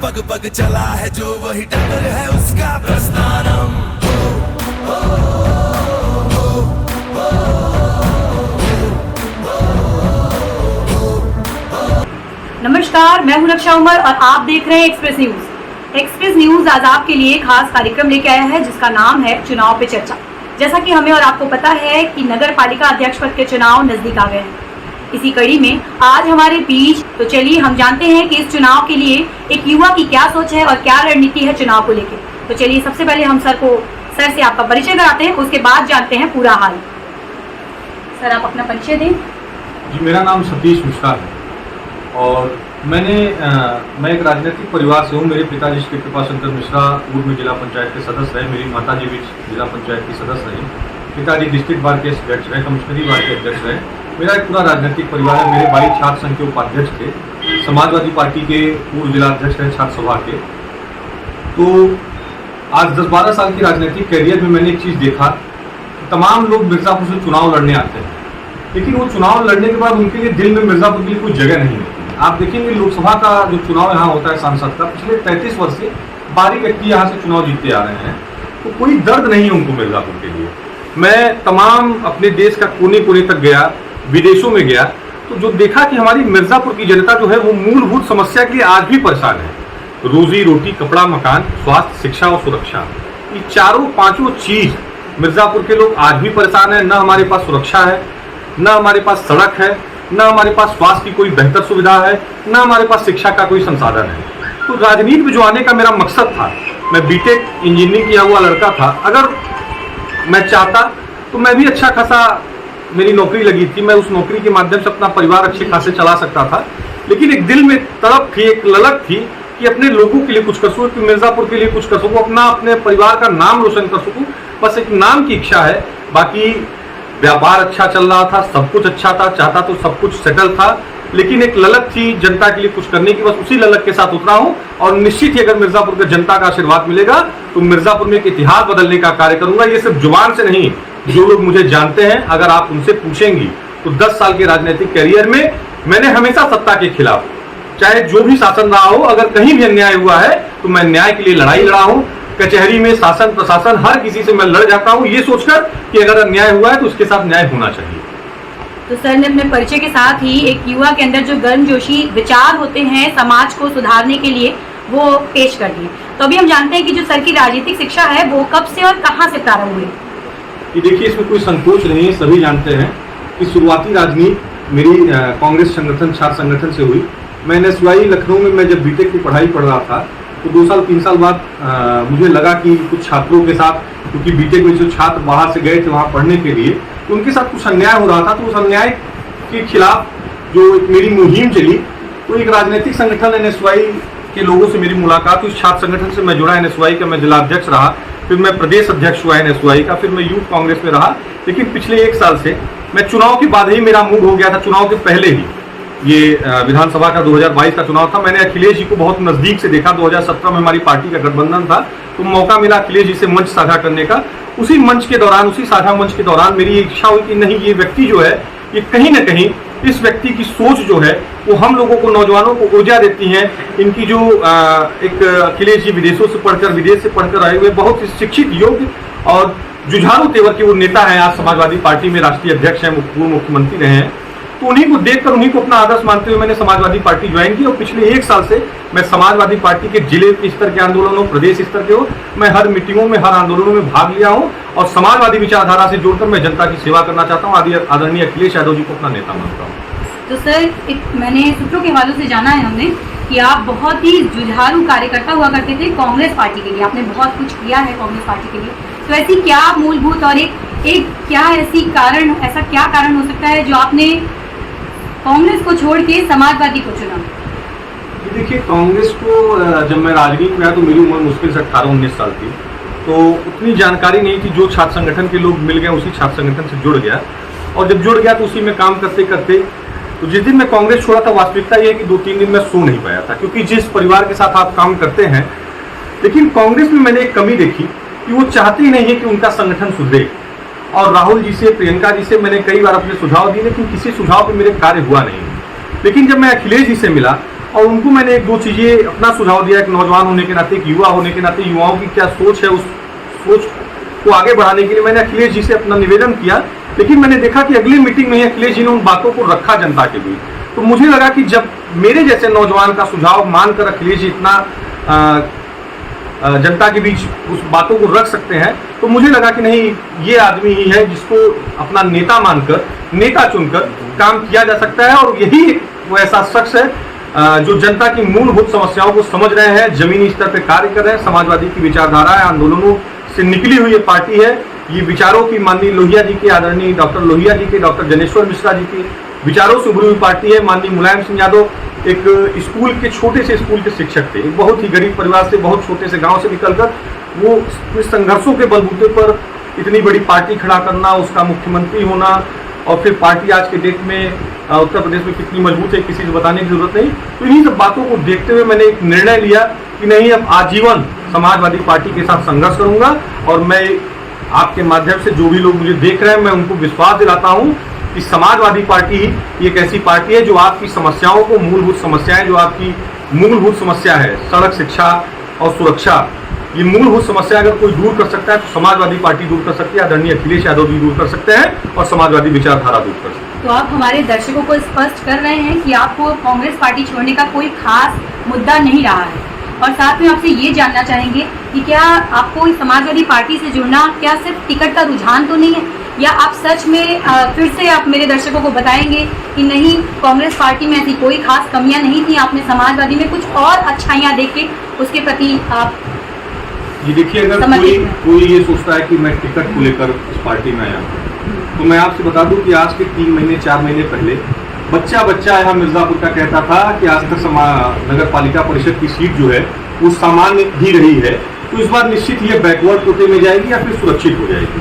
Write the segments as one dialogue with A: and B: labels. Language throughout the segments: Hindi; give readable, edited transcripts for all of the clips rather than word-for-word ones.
A: पग पग चला है जो वही डगर है उसका प्रस्थानम।
B: नमस्कार, मैं हूं रक्षा उमर और आप देख रहे हैं एक्सप्रेस न्यूज। एक्सप्रेस न्यूज आज आपके लिए खास कार्यक्रम लेके आया है जिसका नाम है चुनाव पे चर्चा। जैसा कि हमें और आपको पता है कि नगर पालिका अध्यक्ष पद के चुनाव नजदीक आ गए हैं। इसी कड़ी में आज हमारे बीच तो चलिए हम जानते हैं कि इस चुनाव के लिए एक युवा की क्या सोच है और क्या रणनीति है चुनाव को लेकर। तो चलिए सबसे पहले हम सर से आपका परिचय कराते हैं, उसके बाद जानते हैं पूरा हाल। सर, आप अपना परिचय दें।
C: जी, मेरा नाम सतीश मिश्रा है और मैं एक राजनीतिक परिवार से हूँ। मेरे पिताजी श्री कृपा शंकर मिश्रा पूर्व में जिला पंचायत के सदस्य रहे, मेरी माताजी भी जिला पंचायत की सदस्य रही, पिताजी डिस्ट्रिक्ट बार के अध्यक्ष रहे, कमिश्नरी बार के अध्यक्ष रहे। मेरा एक पूरा राजनीतिक परिवार है। मेरे भाई छात्र संघ के उपाध्यक्ष थे, समाजवादी पार्टी के पूर्व जिला अध्यक्ष रहे छात्र सभा के। तो आज 10-12 साल की राजनीतिक कैरियर में मैंने एक चीज़ देखा, तमाम लोग मिर्जापुर से चुनाव लड़ने आते हैं, लेकिन वो चुनाव लड़ने के बाद उनके लिए दिल में मिर्जापुर की कोई जगह नहीं होती। आप देखेंगे लोकसभा का जो चुनाव यहाँ होता है सांसद का, पिछले 33 वर्ष से 12 व्यक्ति यहाँ से चुनाव जीतते आ रहे हैं, तो कोई दर्द नहीं है उनको मिर्जापुर के लिए। मैं तमाम अपने देश का कोने कोने तक गया, विदेशों में गया, तो जो देखा कि हमारी मिर्जापुर की जनता जो है वो मूलभूत समस्या के लिए आज भी परेशान है। रोजी रोटी, कपड़ा, मकान, स्वास्थ्य, शिक्षा और सुरक्षा, ये चारों पांचों चीज मिर्जापुर के लोग आज भी परेशान है। न हमारे पास सुरक्षा है, न हमारे पास सड़क है, न हमारे पास स्वास्थ्य की कोई बेहतर सुविधा है, न हमारे पास शिक्षा का कोई संसाधन है। तो राजनीति में जो आने का मेरा मकसद था, मैं बीटेक इंजीनियरिंग किया हुआ लड़का था, अगर मैं चाहता तो मैं भी अच्छा खासा, मेरी नौकरी लगी थी, मैं उस नौकरी के माध्यम से अपना परिवार अच्छे खासे चला सकता था। लेकिन एक दिल में तड़प थी, एक ललक थी कि अपने लोगों के लिए कुछ कर सकूं, कि मिर्जापुर के लिए कुछ कर सकूं, अपने परिवार का नाम रोशन कर सकूं। बस एक नाम की इच्छा है। बाकी व्यापार अच्छा चल रहा था, सब कुछ अच्छा था, चाहता तो सब कुछ सेटल था, लेकिन एक ललक थी जनता के लिए कुछ करने की। बस उसी ललक के साथ उतरा हूं और निश्चित ही अगर मिर्जापुर के जनता का आशीर्वाद मिलेगा तो मिर्जापुर में एक इतिहास बदलने का कार्य करूंगा। ये सिर्फ जुबान से नहीं, जो लोग मुझे जानते हैं अगर आप उनसे पूछेंगी तो 10 साल के राजनीतिक कैरियर में मैंने हमेशा सत्ता के खिलाफ, चाहे जो भी शासन रहा हो, अगर कहीं भी अन्याय हुआ है तो मैं न्याय के लिए लड़ाई लड़ा हूं। कचहरी में शासन प्रशासन हर किसी से मैं लड़ जाता हूं, ये सोचकर कि अगर अन्याय हुआ है तो उसके साथ न्याय होना चाहिए।
B: तो सर ने अपने परिचय के साथ ही एक युवा के अंदर जो गर्मजोशी विचार होते हैं समाज को सुधारने के लिए वो पेश कर दिए। तो अभी हम जानते हैं कि जो सर की राजनीतिक शिक्षा है वो कब से और कहां से प्रारंभ हुई?
C: ये देखिए, इसमें कोई संकोच नहीं है। सभी जानते हैं कि शुरुआती राजनीति मेरी कांग्रेस संगठन, छात्र संगठन से हुई। मैं NSY लखनऊ में मैं जब बीटेक की पढ़ाई पढ़ रहा था तो 2-3 साल बाद मुझे लगा कि कुछ छात्रों के साथ, क्योंकि बीटेक में जो छात्र बाहर से गए थे वहाँ पढ़ने के लिए, तो उनके साथ कुछ अन्याय हो रहा था। तो उस अन्याय के खिलाफ जो एक मेरी मुहिम चली, तो एक राजनीतिक संगठन NSY के लोगों से मेरी मुलाकात हुई। छात्र संगठन से मैं जुड़ा, NSY का मैं जिला अध्यक्ष रहा, फिर मैं प्रदेश अध्यक्ष हुआ NSY का, फिर मैं यूथ कांग्रेस में रहा। लेकिन पिछले 1 साल से मैं चुनाव के बाद ही मेरा मूड हो गया था, चुनाव के पहले ही, ये विधानसभा का 2022 का चुनाव था, मैंने अखिलेश जी को बहुत नजदीक से देखा। 2017 में हमारी पार्टी का गठबंधन था, तो मौका मिला अखिलेश जी से मंच साझा करने का। उसी मंच के दौरान, उसी साझा मंच के दौरान मेरी इच्छा हुई कि नहीं, ये व्यक्ति जो है, ये कहीं ना कहीं इस व्यक्ति की सोच जो है वो हम लोगों को, नौजवानों को ऊर्जा देती है। इनकी जो एक अखिलेश जी विदेशों से पढ़कर, विदेश से पढ़कर आए हुए बहुत शिक्षित, योग्य और जुझारू तेवर के वो नेता हैं। आज समाजवादी पार्टी में राष्ट्रीय अध्यक्ष हैं, पूर्व मुख्यमंत्री रहे हैं। तो उन्हीं को देखकर, उन्हीं को अपना आदर्श मानते हुए मैंने समाजवादी पार्टी ज्वाइन की और पिछले 1 साल से मैं समाजवादी पार्टी के जिले के स्तर के आंदोलनों, प्रदेश स्तर के हो, मैं हर मीटिंगों में, हर आंदोलनों में भाग लिया हूं और समाजवादी विचारधारा से जोड़कर मैं जनता की सेवा करना चाहता हूं। आदरणीय अखिलेश यादव जी को अपना नेता मानता हूँ।
B: तो सर, मैंने सूत्रों के हवालों से जाना है हमने कि आप बहुत ही जुझारू कार्यकर्ता हुआ करते थे कांग्रेस पार्टी के लिए, आपने बहुत कुछ किया है कांग्रेस पार्टी के लिए। तो ऐसी क्या मूलभूत और एक क्या ऐसा क्या कारण हो सकता है जो आपने कांग्रेस को छोड़ के समाजवादी को चुना?
C: देखिए, कांग्रेस को जब मैं राजनीति में आया तो मेरी उम्र मुश्किल से 18-19 साल थी, तो उतनी जानकारी नहीं थी। जो छात्र संगठन के लोग मिल गए उसी छात्र संगठन से जुड़ गया और जब जुड़ गया तो उसी में काम करते करते, तो जिस दिन मैं कांग्रेस छोड़ा था, वास्तविकता ये है कि 2-3 दिन मैं सो नहीं पाया था, क्योंकि जिस परिवार के साथ आप काम करते हैं। लेकिन कांग्रेस में मैंने एक कमी देखी कि वो चाहती नहीं है कि उनका संगठन सुधरे। और राहुल जी से, प्रियंका जी से मैंने कई बार अपने सुझाव दिए, लेकिन किसी सुझाव पे मेरे कार्य हुआ नहीं। लेकिन जब मैं अखिलेश जी से मिला और उनको मैंने एक दो चीजें अपना सुझाव दिया, एक नौजवान होने के नाते, एक युवा होने के नाते, युवाओं की क्या सोच है, उस सोच को आगे बढ़ाने के लिए मैंने अखिलेश जी से अपना निवेदन किया। लेकिन मैंने देखा कि अगली मीटिंग में अखिलेश जी ने उन बातों को रखा जनता के बीच। तो मुझे लगा कि जब मेरे जैसे नौजवान का सुझाव मानकर अखिलेश जी इतना जनता के बीच उस बातों को रख सकते हैं, तो मुझे लगा कि नहीं, ये आदमी ही है जिसको अपना नेता मानकर, नेता चुनकर काम किया जा सकता है। और यही वो ऐसा शख्स है जो जनता की मूलभूत समस्याओं को समझ रहे हैं, जमीनी स्तर पर कार्य कर रहे हैं। समाजवादी की विचारधारा है, आंदोलनों से निकली हुई ये पार्टी है। ये विचारों की माननीय लोहिया जी के, आदरणीय डॉक्टर लोहिया जी के, डॉक्टर जनेश्वर मिश्रा जी के विचारों से उभरी हुई पार्टी है। माननीय मुलायम सिंह यादव एक स्कूल के, छोटे से स्कूल के शिक्षक थे, एक बहुत ही गरीब परिवार से, बहुत छोटे से गांव से निकलकर वो संघर्षों के बलबूते पर इतनी बड़ी पार्टी खड़ा करना, उसका मुख्यमंत्री होना, और फिर पार्टी आज के डेट में उत्तर प्रदेश में कितनी मजबूत है, किसी से बताने की जरूरत नहीं। तो इन्हीं सब बातों को देखते हुए मैंने एक निर्णय लिया कि नहीं, अब आजीवन समाजवादी पार्टी के साथ संघर्ष करूंगा। और मैं आपके माध्यम से जो भी लोग मुझे देख रहे हैं, मैं उनको विश्वास दिलाता हूं कि समाजवादी पार्टी ही एक ऐसी पार्टी है जो आपकी समस्याओं को, मूलभूत समस्याएं, जो आपकी मूलभूत समस्या है, सड़क, शिक्षा और सुरक्षा, ये मूलभूत समस्या अगर कोई दूर कर सकता है तो समाजवादी पार्टी दूर कर सकती है, आदरणीय अखिलेश यादव जी दूर कर सकते हैं और समाजवादी विचारधारा दूर कर सकते हैं।
B: तो आप हमारे दर्शकों को स्पष्ट कर रहे हैं कि आपको कांग्रेस पार्टी छोड़ने का कोई खास मुद्दा नहीं रहा है, और साथ में आपसे ये जानना चाहेंगे कि क्या आपको इस समाजवादी पार्टी से जुड़ना क्या सिर्फ टिकट का रुझान तो नहीं है, या आप सच में फिर से आप मेरे दर्शकों को बताएंगे कि नहीं, कांग्रेस पार्टी में ऐसी कोई खास कमियां नहीं थी, आपने समाजवादी में कुछ और अच्छाइयां देख के उसके प्रति आप
C: जी देखिए, अगर कोई ये सोचता है कि मैं टिकट को लेकर इस पार्टी में आया तो मैं आपसे बता दूं कि आज के 3 महीने 4 महीने पहले बच्चा यहाँ मिर्जापुर का कहता था कि आज तक नगर पालिका परिषद की सीट जो है वो सामान्य ही रही है, तो इस बार निश्चित ये बैकवर्ड कोटे में जाएगी या फिर सुरक्षित हो जाएगी।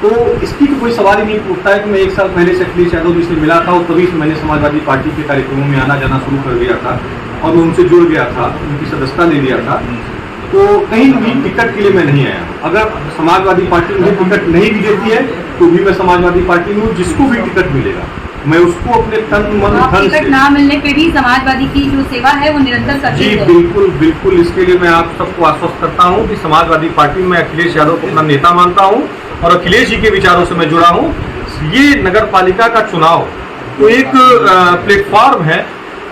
C: तो इसकी तो कोई सवाल ही नहीं उठता है कि मैं 1 साल पहले से अखिलेश यादव जी से मिला था और तभी से मैंने समाजवादी पार्टी के कार्यक्रमों में आना जाना शुरू कर दिया था और मैं उनसे जुड़ गया था, उनकी सदस्यता ले लिया था। तो कहीं भी टिकट के लिए मैं नहीं आया। अगर समाजवादी पार्टी मुझे टिकट नहीं भी देती है तो भी मैं समाजवादी पार्टी में हूँ, जिसको भी टिकट मिलेगा मैं उसको अपने तन मन धन से,
B: टिकट ना मिलने पे भी समाजवादी की जो सेवा है वो निरंतर करती है।
C: जी बिल्कुल बिल्कुल, इसके लिए मैं आप सबको आश्वस्त करता हूँ कि समाजवादी पार्टी में अखिलेश यादव को अपना नेता मानता हूँ और अखिलेश जी के विचारों से मैं जुड़ा हूँ। ये नगर पालिका का चुनाव तो एक प्लेटफॉर्म है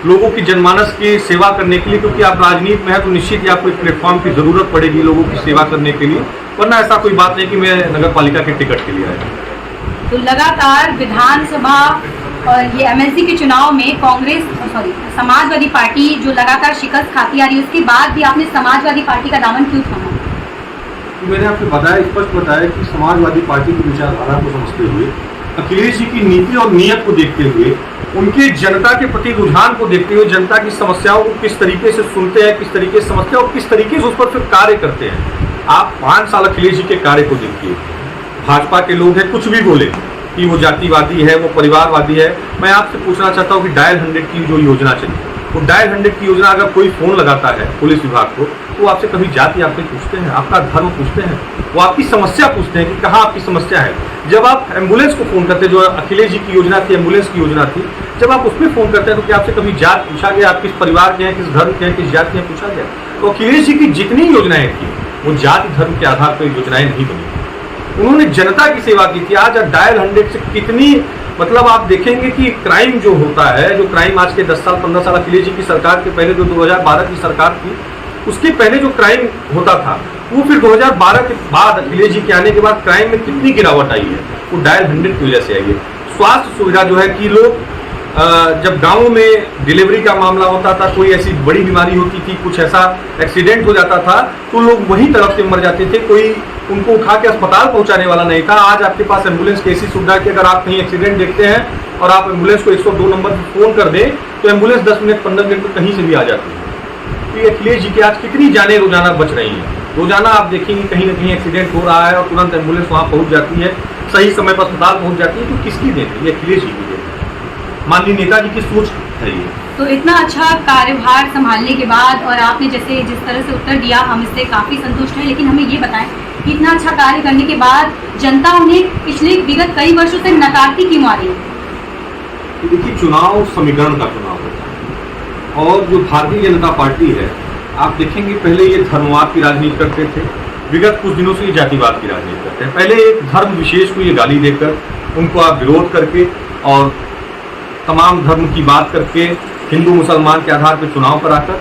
C: लोगों की जनमानस की सेवा करने के लिए, क्योंकि आप राजनीति में है तो निश्चित ही आपको एक प्लेटफॉर्म की जरूरत पड़ेगी लोगों की सेवा करने के लिए, वरना ऐसा कोई बात नहीं कि मैं नगर पालिका के टिकट के लिए आया।
B: तो लगातार विधानसभा और ये एमएलसी के चुनाव में समाजवादी पार्टी जो लगातार शिकस्त खाती आ रही है, उसके बाद भी आपने समाजवादी पार्टी का दामन क्यों थामा?
C: तो मैंने आपको बताया, स्पष्ट बताया कि समाजवादी पार्टी की विचारधारा को समझते हुए, अखिलेश जी की नीति और नीयत को देखते हुए, उनके जनता के प्रति रुझान को देखते हुए, जनता की समस्याओं को किस तरीके से सुनते हैं, किस तरीके से समझते हैं और किस तरीके से उस पर फिर कार्य करते हैं। आप 5 साल अखिलेश जी के कार्य को देखिए। भाजपा के लोग हैं, कुछ भी बोले कि वो जातिवादी है, वो परिवारवादी है। मैं आपसे पूछना चाहता हूँ कि डायल 100 की जो योजना चली, वो डायल 100 की योजना अगर कोई फोन लगाता है पुलिस विभाग को तो आपसे कभी जाति आपसे पूछते हैं, आपका धर्म पूछते हैं, वो आपकी समस्या पूछते हैं कि कहाँ आपकी समस्या है। जब आप एम्बुलेंस को फोन करते, जो अखिलेश जी की योजना थी, एम्बुलेंस की योजना थी, जब आप उसमें फोन करते हैं तो क्या आपसे कभी जात पूछा गया, आप किस परिवार के हैं, किस धर्म के हैं, किस जाति के हैं, पूछा गया? तो अखिलेश जी की जितनी योजनाएं थी वो जाति धर्म के आधार पर योजनाएं नहीं बनी, उन्होंने जनता की सेवा की थी। आज डायल 100 से कितनी, मतलब आप देखेंगे कि क्राइम जो होता है, जो क्राइम आज के 10 साल 15 साल अखिलेश जी की सरकार के पहले, जो 2012 की सरकार थी, उसके पहले जो क्राइम होता था वो फिर 2012 के बाद अखिलेश जी के आने के बाद क्राइम में कितनी गिरावट आई है, वो डायल 100 की वजह से आई है। स्वास्थ्य सुविधा जो है कि लोग जब गाँव में डिलीवरी का मामला होता था, कोई ऐसी बड़ी बीमारी होती थी, कुछ ऐसा एक्सीडेंट हो जाता था तो लोग वहीं तरफ से मर जाते थे, कोई उनको उठा के अस्पताल पहुंचाने वाला नहीं था। आज आपके पास एम्बुलेंस की ऐसी सुविधा कि अगर आप कहीं एक्सीडेंट देखते हैं और आप एम्बुलेंस को 102 नंबर पर फोन कर दें तो एम्बुलेंस 10 मिनट 15 मिनट में कहीं से भी आ जाती है। तो ये अखिलेश जी की आज कितनी जानें रोजाना बच रही हैं। रोजाना आप देखेंगे कहीं ना कहीं एक्सीडेंट हो रहा है और तुरंत एम्बुलेंस वहाँ पहुँच जाती है, सही समय पर अस्पताल पहुँच जाती है। तो किसकी देन है? ये अखिलेश जी की देन है, माननीय नेताजी की सोच है ये।
B: तो इतना अच्छा कार्यभार संभालने के बाद और आपने जैसे जिस तरह से उत्तर दिया, हम इससे काफ़ी संतुष्ट हैं। लेकिन हमें ये बताएं कि इतना अच्छा कार्य करने के बाद जनता उन्हें पिछले विगत कई वर्षों से नकारती क्यों आ रही है?
C: देखिए, चुनाव समीकरण का चुनाव होता है और जो भारतीय जनता पार्टी है, आप देखेंगे पहले ये धर्मवाद की राजनीति करते थे, विगत कुछ दिनों से ये जातिवाद की राजनीति करते हैं। पहले एक धर्म विशेष को ये गाली देकर उनको आप विरोध करके और तमाम धर्म की बात करके हिंदू मुसलमान के आधार पर चुनाव कराकर,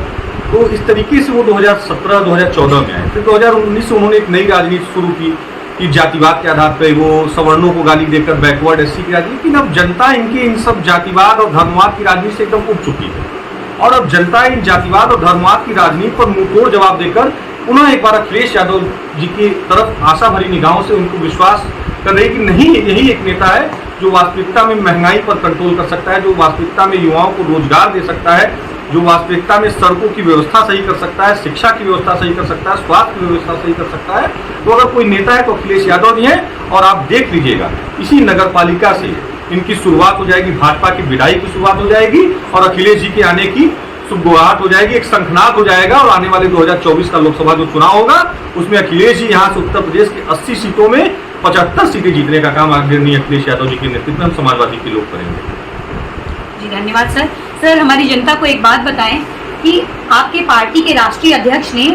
C: तो इस तरीके से वो 2017-2014 में आए। फिर 2019 से उन्होंने एक नई राजनीति शुरू की कि जातिवाद के आधार पर वो सवर्णों को गाली देकर बैकवर्ड एससी की राजनीति। लेकिन अब जनता इनके इन सब जातिवाद और धर्मवाद की राजनीति से एकदम उब चुकी है और अब जनता इन जातिवाद और धर्मवाद की राजनीति पर मुंहतोड़ जवाब देकर पुनः एक बार अखिलेश यादव जी की तरफ आशा भरी निगाहों से उनको विश्वास कर रही कि नहीं, यही एक नेता है जो वास्तविकता में महंगाई पर कंट्रोल कर सकता है, जो वास्तविकता में युवाओं को रोजगार दे सकता है, जो वास्तविकता में सड़कों की व्यवस्था सही कर सकता है, शिक्षा की व्यवस्था सही कर सकता है, स्वास्थ्य की व्यवस्था सही कर सकता है। तो अगर कोई नेता है तो अखिलेश यादव जी हैं। और आप देख लीजिएगा इसी नगर पालिका से इनकी शुरुआत हो जाएगी, भाजपा की विदाई की शुरुआत हो जाएगी और अखिलेश जी के आने की शुरुआत हो जाएगी, एक शंखनाद हो जाएगा। और आने वाले 2024 का लोकसभा जो चुनाव होगा उसमें अखिलेश जी यहाँ से उत्तर प्रदेश की 80 सीटों में 75 सीटें जीतने का काम आदरणीय अखिलेश यादव जी के नेतृत्व में हम समाजवादी के लोग करेंगे।
B: जी धन्यवाद सर। सर हमारी जनता को एक बात बताएं कि आपके पार्टी के राष्ट्रीय अध्यक्ष ने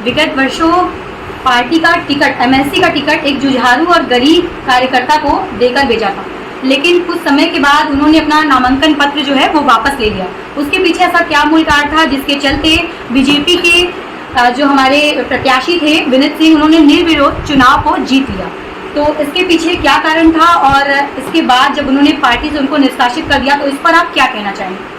B: विगत वर्षों पार्टी का टिकट, एमएलसी का टिकट एक जुझारू और गरीब कार्यकर्ता को देकर भेजा था, लेकिन कुछ समय के बाद उन्होंने अपना नामांकन पत्र जो है वो वापस ले लिया। उसके पीछे ऐसा क्या मूल कारण था जिसके चलते बीजेपी के जो हमारे प्रत्याशी थे विनीत सिंह, उन्होंने निर्विरोध चुनाव को जीत लिया? तो इसके पीछे क्या कारण था और इसके बाद जब उन्होंने पार्टी से उनको निष्कासित कर दिया तो इस पर आप क्या कहना चाहेंगे?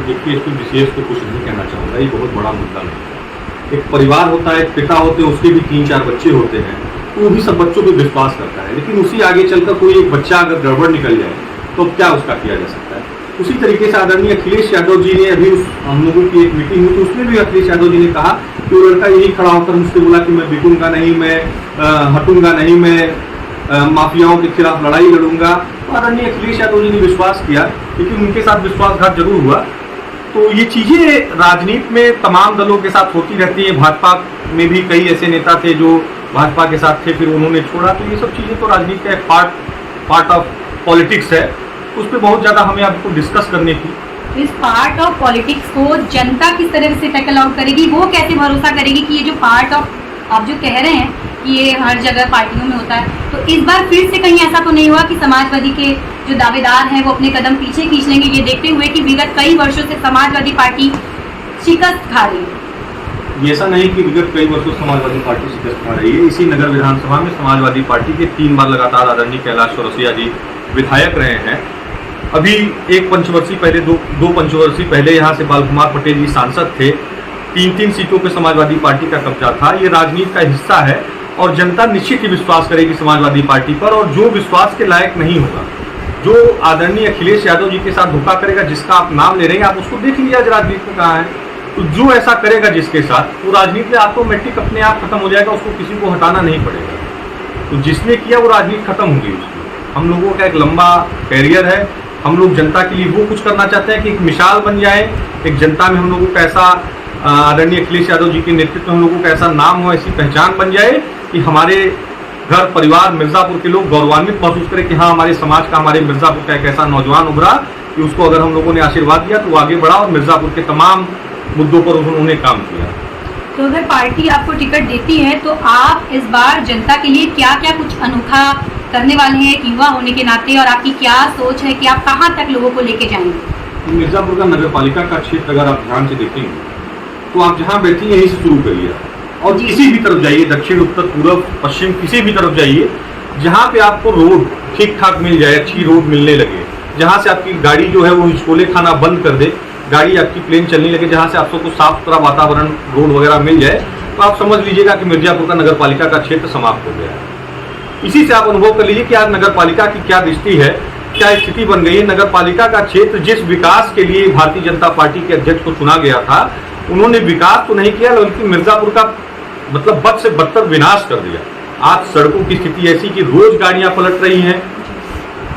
C: देखिए, इसमें विशेष तो कुछ नहीं कहना चाहूँगा, ये बहुत बड़ा मुद्दा नहीं है। एक परिवार होता है, एक पिता होते हैं, उसके भी 3-4 बच्चे होते हैं, तो वो भी सब बच्चों पे विश्वास करता है। लेकिन उसी आगे चलकर कोई एक बच्चा अगर गड़बड़ निकल जाए तो क्या उसका किया जा सकता है? उसी तरीके से आदरणीय अखिलेश यादव जी ने अभी हम लोगों की एक मीटिंग हुई तो उसमें भी अखिलेश यादव जी ने कहा कि वो लड़का यही खड़ा होकर मुझसे बोला कि मैं बिकूंगा नहीं, मैं हटूंगा नहीं, मैं माफियाओं के खिलाफ लड़ाई लड़ूंगा। तो आदरणीय अखिलेश यादव जी ने विश्वास किया, लेकिन उनके साथ विश्वासघात जरूर हुआ। तो ये चीजें राजनीति में तमाम दलों के साथ होती रहती हैं। भाजपा में भी कई ऐसे नेता थे जो भाजपा के साथ थे, फिर उन्होंने छोड़ा। तो ये सब चीजें तो राजनीति का एक पार्ट ऑफ पॉलिटिक्स है, उस पर बहुत ज्यादा हमें आपको डिस्कस करने की।
B: इस पार्ट ऑफ पॉलिटिक्स को जनता किस तरह से टैकल आउट करेगी? वो कैसे भरोसा करेगी कि ये जो पार्ट ऑफ आप जो कह रहे हैं कि ये हर जगह पार्टियों में होता है, तो इस बार फिर से कहीं ऐसा तो नहीं हुआ कि समाजवादी के जो दावेदार हैं वो अपने कदम पीछे खींच लेंगे, ये देखते हुए कि विगत कई वर्षों से समाजवादी पार्टी शिकस्त खा रही है?
C: ऐसा नहीं कि विगत कई वर्षों समाजवादी पार्टी शिकस्त खा रही है। इसी नगर विधानसभा में समाजवादी पार्टी के 3 बार लगातार आदरणीय कैलाश चौरसिया जी विधायक रहे हैं। अभी एक पंचवर्षीय पहले, दो पंचवर्षीय पहले यहाँ से बाल कुमार पटेल जी सांसद थे। 3 सीटों पे समाजवादी पार्टी का कब्जा था। ये राजनीति का हिस्सा है और जनता निश्चित ही विश्वास करेगी समाजवादी पार्टी पर। और जो विश्वास के लायक नहीं होगा, जो आदरणीय अखिलेश यादव जी के साथ धोखा करेगा, जिसका आप नाम ले रहे हैं, आप उसको देख लीजिए आज राजनीति में कहाँ है। तो जो ऐसा करेगा जिसके साथ, वो राजनीति में ऑटोमेटिक अपने आप खत्म हो जाएगा, उसको किसी को हटाना नहीं पड़ेगा। तो जिसने किया वो राजनीति खत्म होगी उसकी। हम लोगों का एक लंबा कैरियर है, हम लोग जनता के लिए वो कुछ करना चाहते हैं कि एक मिसाल बन जाए, एक जनता में हम लोगों का ऐसा आदरणीय अखिलेश यादव जी के नेतृत्व में हम लोगों का ऐसा नाम हो, ऐसी पहचान बन जाए कि हमारे घर परिवार मिर्जापुर के लोग गौरवान्वित महसूस करें कि हाँ, हमारे समाज का, हमारे मिर्जापुर का एक ऐसा नौजवान उभरा कि उसको अगर हम लोगों ने आशीर्वाद दिया तो वो आगे बढ़ा और मिर्जापुर के तमाम मुद्दों पर उन्होंने काम किया।
B: तो अगर पार्टी आपको टिकट देती है तो आप इस बार जनता के लिए क्या क्या कुछ अनोखा करने वाले हैं एक युवा होने के नाते, और आपकी क्या सोच है कि आप कहाँ तक लोगों को लेके जाएंगे?
C: मिर्जापुर का नगर पालिका का क्षेत्र अगर आप ध्यान से देखेंगे तो आप जहाँ बैठी यहीं से शुरू करिए और किसी भी तरफ जाइए, दक्षिण, उत्तर, पूर्व, पश्चिम, किसी भी तरफ जाइए, जहाँ पे आपको रोड ठीक ठाक मिल जाए, अच्छी रोड मिलने लगे, जहाँ से आपकी गाड़ी जो है वो हिचकोले खाना बंद कर दे, गाड़ी आपकी प्लेन चलने लगे, जहाँ से आपको कुछ साफ सुथरा वातावरण, रोड वगैरह मिल जाए, तो आप समझ लीजिएगा कि मिर्जापुर का नगर पालिका का क्षेत्र समाप्त हो गया है। इसी से आप अनुभव कर लीजिए कि आज नगर पालिका की क्या दृष्टि है, क्या स्थिति बन गई है। नगर पालिका का क्षेत्र जिस विकास के लिए भारतीय जनता पार्टी के अध्यक्ष को चुना गया था, उन्होंने विकास तो नहीं किया, बल्कि मिर्जापुर का मतलब बद से बदतर विनाश कर दिया। आज सड़कों की स्थिति ऐसी कि रोज गाड़ियां पलट रही हैं।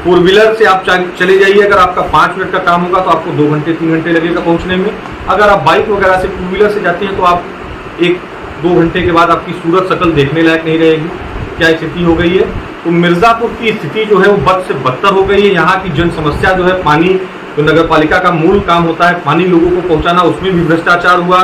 C: 4 व्हीलर से आप चले जाइए, अगर आपका 5 मिनट का काम होगा तो आपको 2 घंटे 3 घंटे लगेगा पहुंचने में। अगर आप बाइक वगैरह से 2 व्हीलर से जाते हैं तो आप 1-2 घंटे के बाद आपकी सूरत शकल देखने लायक नहीं रहेगी। क्या स्थिति हो गई है? तो मिर्जापुर की स्थिति जो है वो बद से बदतर हो गई है। यहाँ की जन समस्या जो है पानी जो नगर पालिका का मूल काम होता है पानी लोगों को पहुंचाना, उसमें भी भ्रष्टाचार हुआ।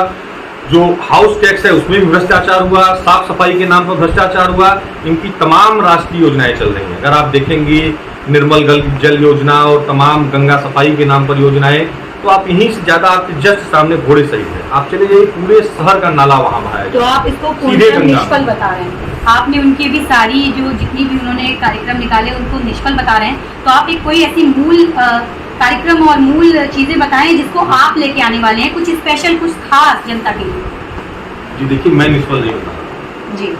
C: जो हाउस टैक्स है उसमें भी भ्रष्टाचार हुआ, साफ सफाई के नाम पर भ्रष्टाचार हुआ। इनकी तमाम राष्ट्रीय योजनाएं चल रही हैं। अगर आप देखेंगे निर्मल जल योजना और तमाम गंगा सफाई के नाम पर योजनाएं, तो आप यहीं से ज्यादा आपके जस्ट सामने घोड़े सही है। आप चले जाइए, पूरे शहर का नाला वहां बहाया
B: तो आप इसको
C: सीधे
B: पूर्ण
C: गंगा।
B: निष्फल बता रहे हैं। आपने उनके भी सारी जो जितनी भी उन्होंने कार्यक्रम निकाले उनको निष्फल बता रहे हैं। तो आप एक कोई ऐसी मूल कार्यक्रम और मूल चीजें बताएं जिसको आप लेके आने वाले हैं, कुछ स्पेशल, कुछ खास जनता के लिए।
C: जी देखिए, मैं निष्फल नहीं बता रहा।
B: जी,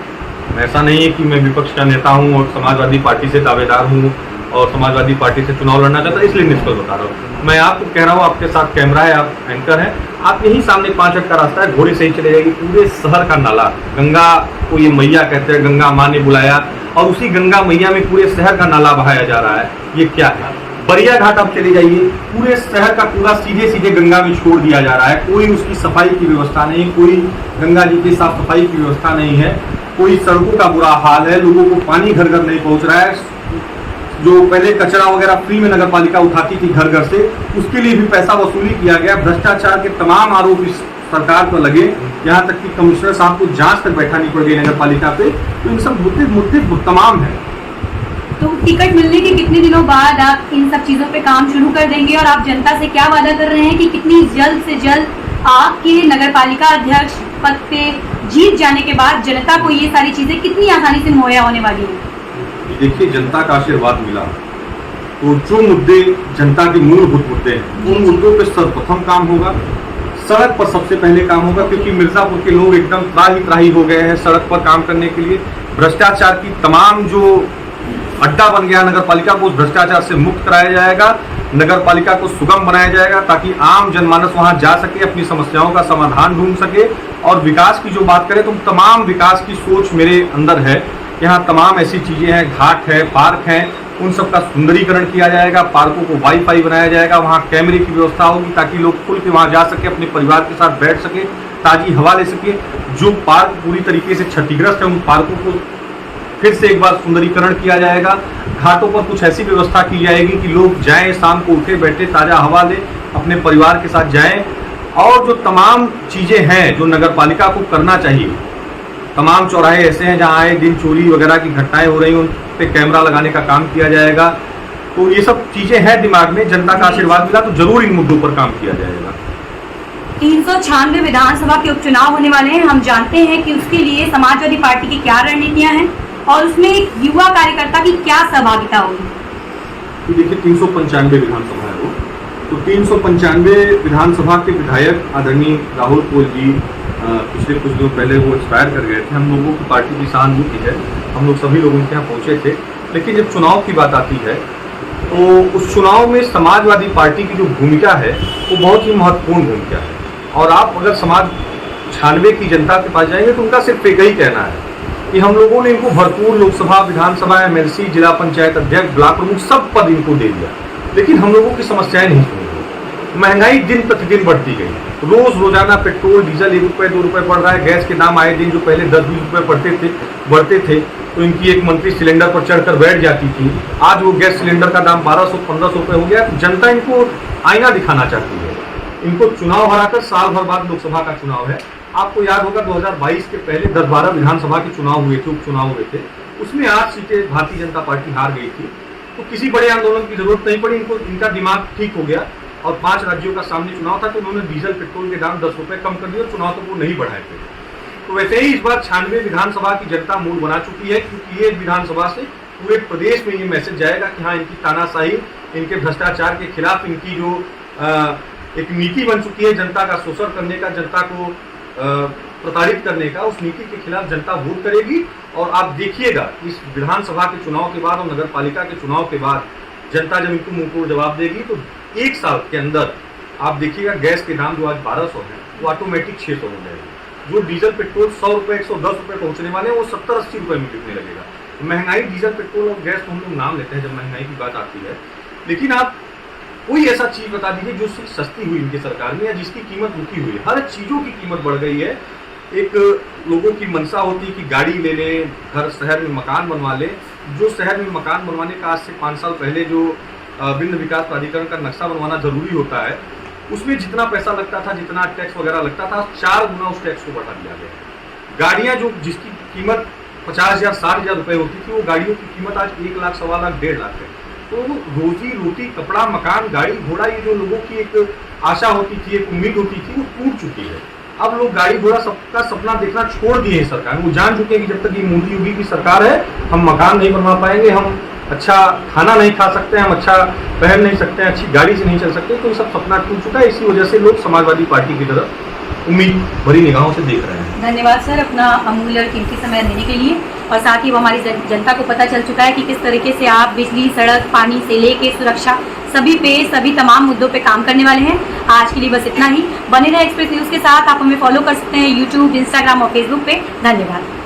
C: ऐसा नहीं है कि मैं विपक्ष का नेता हूं और समाजवादी पार्टी से दावेदार हूं और समाजवादी पार्टी से चुनाव लड़ना चाहता, इसलिए निष्फल बता रहा हूँ। मैं आपको कह रहा हूँ, आपके साथ कैमरा है, आप एंकर हैं, आप यहीं सामने 5 मिनट का रास्ता है, घोड़े से ही चले जाएगी। पूरे शहर का नाला, गंगा को ये मैया कहते हैं, गंगा माँ ने बुलाया और उसी गंगा मैया में पूरे शहर का नाला बहाया जा रहा है। ये क्या है? बरिया घाट आप चले जाइए, पूरे शहर का पूरा सीधे सीधे गंगा में छोड़ दिया जा रहा है। कोई उसकी सफाई की व्यवस्था नहीं, कोई गंगा जी की साफ सफाई की व्यवस्था नहीं है, कोई सड़कों का बुरा हाल है, लोगों को पानी घर घर नहीं पहुंच रहा है। जो पहले कचरा वगैरह फ्री में नगर पालिका उठाती थी घर घर से, उसके लिए भी पैसा वसूली किया गया। भ्रष्टाचार के तमाम आरोप इस सरकार पर लगे, यहाँ तक कि कमिश्नर साहब को जांच तक बैठानी पड़ गई नगर पालिका पे। तो इन सब मुद्दे तमाम है।
B: तो टिकट मिलने के कितने दिनों बाद आप इन सब चीजों पे काम शुरू कर देंगे और आप जनता से क्या वादा कर रहे हैं कि कितनी जल्द से जल्द आपके नगर पालिका अध्यक्ष पद पे जीत जाने के बाद जनता को ये सारी चीजें कितनी आसानी से मुहैया होने वाली है?
C: देखिए, जनता का आशीर्वाद मिला तो जो मुद्दे जनता के मूलभूत मुद्दे हैं, उन मुद्दों पे सर्वप्रथम काम होगा। सड़क पर सबसे पहले काम होगा, क्योंकि मिर्जापुर के लोग एकदम त्राही हो गए हैं सड़क पर काम करने के लिए। भ्रष्टाचार की तमाम जो अड्डा बन गया नगर पालिका को, उस भ्रष्टाचार से मुक्त कराया जाएगा। नगर पालिका को सुगम बनाया जाएगा ताकि आम जनमानस वहां जा सके, अपनी समस्याओं का समाधान ढूंढ सके। और विकास की जो बात करें तो तमाम विकास की सोच मेरे अंदर है। यहाँ तमाम ऐसी चीजें हैं, घाट है, पार्क है, उन सब का सुंदरीकरण किया जाएगा। पार्कों को वाईफाई बनाया जाएगा, वहाँ कैमरे की व्यवस्था होगी ताकि लोग खुल के वहाँ जा सके, अपने परिवार के साथ बैठ सके, ताजी हवा ले सके। जो पार्क पूरी तरीके से क्षतिग्रस्त है, उन पार्कों को फिर से एक बार सुंदरीकरण किया जाएगा। घाटों पर कुछ ऐसी व्यवस्था की जाएगी कि लोग जाएं, शाम को उठे बैठे ताजा हवा ले, अपने परिवार के साथ जाएं। और जो तमाम चीजें हैं जो नगर पालिका को करना चाहिए, तमाम चौराहे ऐसे हैं जहां आए दिन चोरी वगैरह की घटनाएं हो रही हैं, उन पे कैमरा लगाने का काम किया जाएगा। तो ये सब चीजें हैं दिमाग में, जनता का आशीर्वाद मिला तो जरूर इन मुद्दों पर काम किया जाएगा।
B: 396 विधानसभा के उपचुनाव होने वाले हैं। हम जानते हैं कि उसके लिए समाजवादी पार्टी की क्या रणनीतियां हैं और उसमें एक युवा कार्यकर्ता की क्या सहभागिता होगी।
C: तो देखिए, 395 विधानसभा है वो, तो 395 विधानसभा के विधायक आदरणीय राहुल कोल जी पिछले कुछ दिनों पहले वो एक्सपायर कर गए थे। हम लोगों की पार्टी की सहानुभूति है, हम लोग सभी लोग उनके यहाँ पहुँचे थे। लेकिन जब चुनाव की बात आती है तो उस चुनाव में समाजवादी पार्टी की जो भूमिका है वो बहुत ही महत्वपूर्ण भूमिका है। और आप अगर समाज 96 की जनता के पास जाएंगे तो उनका सिर्फ एक ही कहना है कि हम लोगों ने इनको भरपूर लोकसभा, विधानसभा, एमएलसी, जिला पंचायत अध्यक्ष, ब्लॉक प्रमुख सब पद इनको दे दिया, लेकिन हम लोगों की समस्याएं नहीं सुनी। महंगाई दिन प्रतिदिन बढ़ती गई, रोजाना पेट्रोल डीजल 1 रुपये 2 रुपये बढ़ रहा है। गैस के दाम आए दिन जो पहले 10-20 रुपये बढ़ते थे तो इनकी एक मंत्री सिलेंडर पर चढ़कर बैठ जाती थी, आज वो गैस सिलेंडर का दाम 1200-1500 रुपये हो गया। जनता इनको आईना दिखाना चाहती है, इनको चुनाव हराकर साल भर बाद लोकसभा का चुनाव है। आपको याद होगा 2022 के पहले 10-12 विधानसभा के चुनाव हुए थे, उपचुनाव हुए थे, उसमें 8 सीटें भारतीय जनता पार्टी हार गई थी। तो किसी बड़े आंदोलन की जरूरत नहीं पड़ी, इनका दिमाग ठीक हो गया और 5 राज्यों का सामने चुनाव था तो उन्होंने डीजल पेट्रोल के दाम 10 रुपये कम कर दिए और चुनाव तक वो नहीं बढ़ाए थे। तो वैसे ही इस बार 96 विधानसभा की जनता मूड बना चुकी है, क्योंकि ये विधानसभा से पूरे प्रदेश में ये मैसेज जाएगा कि हाँ, इनकी तानाशाही, इनके भ्रष्टाचार के खिलाफ इनकी जो एक नीति बन चुकी है जनता का शोषण करने का, जनता को प्रताड़ित करने का, उस नीति के खिलाफ जनता वोट करेगी। और आप देखिएगा इस विधानसभा के चुनाव के बाद और नगर पालिका के चुनाव के बाद जनता जब इनको मुंहतोड़ जवाब देगी तो 1 साल के अंदर आप देखिएगा गैस के दाम जो आज 1200 है वो ऑटोमेटिक 600 हो जाएगी। जो डीजल पेट्रोल 100 रुपये 110 रुपये पहुंचने वाले हैं वो 70-80 रुपये में बिकने लगेगा। महंगाई, डीजल पेट्रोल और गैस तो हम लोग नाम लेते हैं जब महंगाई की बात आती है, लेकिन आप कोई ऐसा चीज बता दीजिए जो सिर्फ सस्ती हुई इनकी सरकार में या जिसकी कीमत रुकी हुई है। हर चीजों की कीमत बढ़ गई है। एक लोगों की मनसा होती है कि गाड़ी ले लें, घर शहर में मकान बनवा लें। जो शहर में मकान बनवाने का आज से 5 साल पहले जो विभिन्न विकास प्राधिकरण का नक्शा बनवाना जरूरी होता है, उसमें जितना पैसा लगता था, जितना टैक्स वगैरह लगता था, 4 गुना उस टैक्स को बढ़ा दिया गया। गाड़ियां जो जिसकी कीमत 50,000 60,000 रुपए होती थी, वो गाड़ियों की कीमत आज 1 लाख, 1.25 लाख, 1.5 लाख है। तो रोजी रोटी, कपड़ा, मकान, गाड़ी घोड़ा, ये जो लोगों की एक आशा होती थी, एक उम्मीद होती थी, वो टूट चुकी है। अब लोग गाड़ी घोड़ा सबका सपना देखना छोड़ दिए हैं। सरकार वो जान चुके हैं कि जब तक ये मोदी योगी की सरकार है, हम मकान नहीं बनवा पाएंगे, हम अच्छा खाना नहीं खा सकते, हम अच्छा पहन नहीं सकते, अच्छी गाड़ी से नहीं चल सकते। तो ये सब सपना टूट चुका है। इसी वजह से लोग समाजवादी पार्टी की तरफ उम्मीद भरी निगाहों से देख रहे हैं।
B: धन्यवाद सर, अपना अमूल्य और कीमती समय देने के लिए। और साथ ही वो हमारी जनता को पता चल चुका है कि किस तरीके से आप बिजली, सड़क, पानी से लेके सुरक्षा सभी तमाम मुद्दों पे काम करने वाले हैं। आज के लिए बस इतना ही। बने रहे एक्सप्रेस न्यूज़ के साथ। आप हमें फॉलो कर सकते हैं यूट्यूब, इंस्टाग्राम और फेसबुक पे। धन्यवाद।